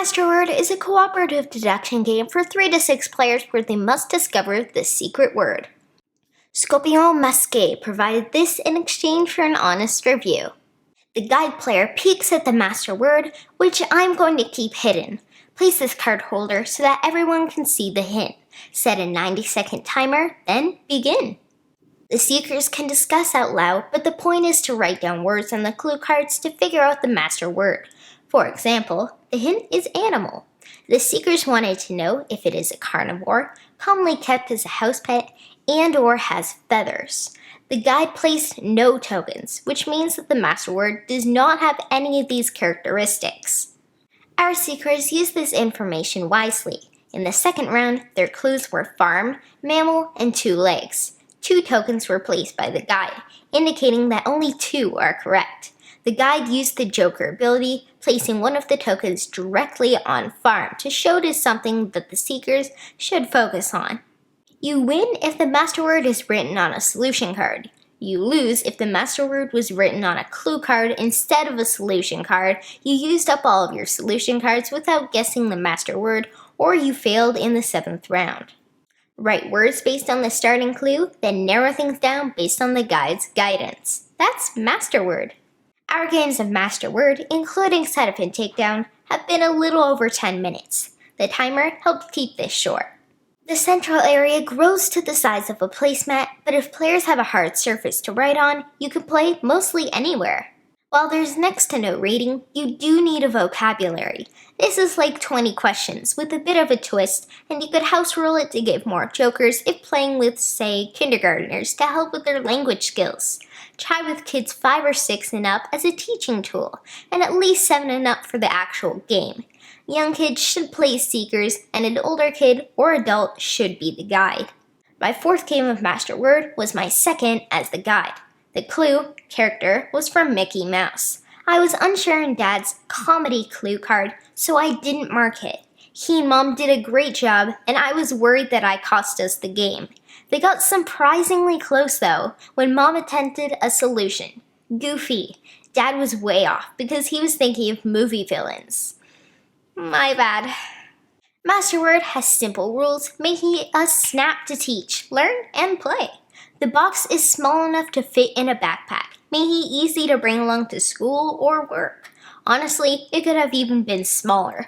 Masterword is a cooperative deduction game for 3 to 6 players where they must discover the secret word. Scorpion Masqué provided this in exchange for an honest review. The guide player peeks at the master word, which I'm going to keep hidden. Place this card holder so that everyone can see the hint. Set a 90-second timer, then begin. The seekers can discuss out loud, but the point is to write down words on the clue cards to figure out the master word. For example, the hint is animal. The seekers wanted to know if it is a carnivore, commonly kept as a house pet, and/or has feathers. The guide placed no tokens, which means that the master word does not have any of these characteristics. Our seekers used this information wisely. In the second round, their clues were farm, mammal, and 2 legs. 2 tokens were placed by the guide, indicating that only 2 are correct. The guide used the Joker ability, placing one of the tokens directly on farm to show it is something that the seekers should focus on. You win if the master word is written on a solution card. You lose if the master word was written on a clue card instead of a solution card. You used up all of your solution cards without guessing the master word, or you failed in the 7th round. Write words based on the starting clue, then narrow things down based on the guide's guidance. That's master word. Our games of master word, including setup and takedown, have been a little over 10 minutes. The timer helped keep this short. The central area grows to the size of a placemat, but if players have a hard surface to write on, you can play mostly anywhere. While there's next to no rating, you do need a vocabulary. This is like 20 questions with a bit of a twist, and you could house rule it to give more jokers if playing with, say, kindergartners to help with their language skills. Try with kids 5 or 6 and up as a teaching tool, and at least 7 and up for the actual game. Young kids should play seekers, and an older kid or adult should be the guide. My 4th game of Master Word was my 2nd as the guide. The clue, character, was from Mickey Mouse. I was unsure in Dad's comedy clue card, so I didn't mark it. He and Mom did a great job, and I was worried that I cost us the game. They got surprisingly close though, when Mom attempted a solution. Goofy. Dad was way off because he was thinking of movie villains. My bad. Masterword has simple rules, making it a snap to teach, learn, and play. The box is small enough to fit in a backpack, making it easy to bring along to school or work. Honestly, it could have even been smaller.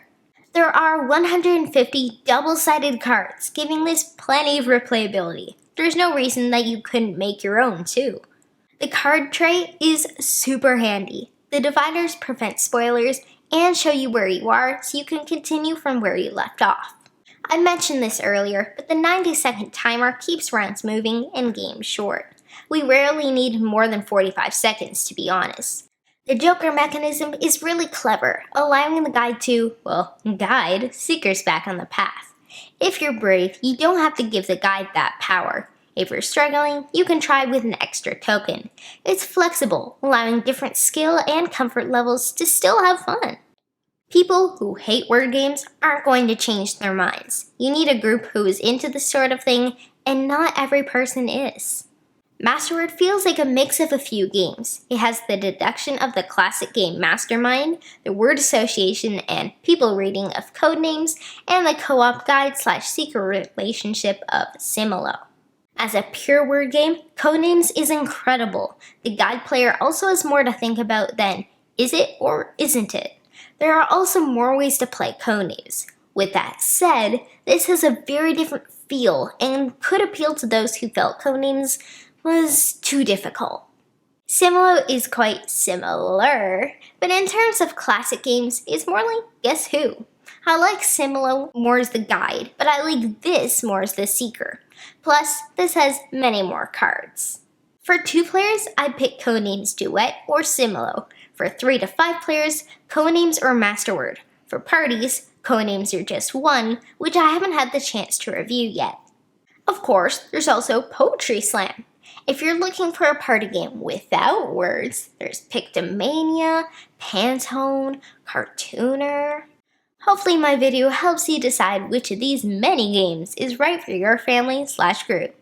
There are 150 double-sided cards, giving this plenty of replayability. There's no reason that you couldn't make your own, too. The card tray is super handy. The dividers prevent spoilers and show you where you are so you can continue from where you left off. I mentioned this earlier, but the 90-second timer keeps rounds moving and games short. We rarely need more than 45 seconds, to be honest. The Joker mechanism is really clever, allowing the guide to, guide seekers back on the path. If you're brave, you don't have to give the guide that power. If you're struggling, you can try with an extra token. It's flexible, allowing different skill and comfort levels to still have fun. People who hate word games aren't going to change their minds. You need a group who is into this sort of thing, and not every person is. Masterword feels like a mix of a few games. It has the deduction of the classic game Mastermind, the word association and people reading of Codenames, and the co-op guide/seeker relationship of Similo. As a pure word game, Codenames is incredible. The guide player also has more to think about than, is it or isn't it? There are also more ways to play Codenames. With that said, this has a very different feel and could appeal to those who felt Codenames was too difficult. Similo is quite similar, but in terms of classic games, it's more like Guess Who. I like Similo more as the guide, but I like this more as the seeker. Plus, this has many more cards. For 2 players, I'd pick Codenames Duet or Similo. For 3 to 5 players, Codenames or Masterword. For parties, Codenames are just one, which I haven't had the chance to review yet. Of course, there's also Poetry Slam. If you're looking for a party game without words, there's Pictomania, Pantone, Cartooner. Hopefully my video helps you decide which of these many games is right for your family/group.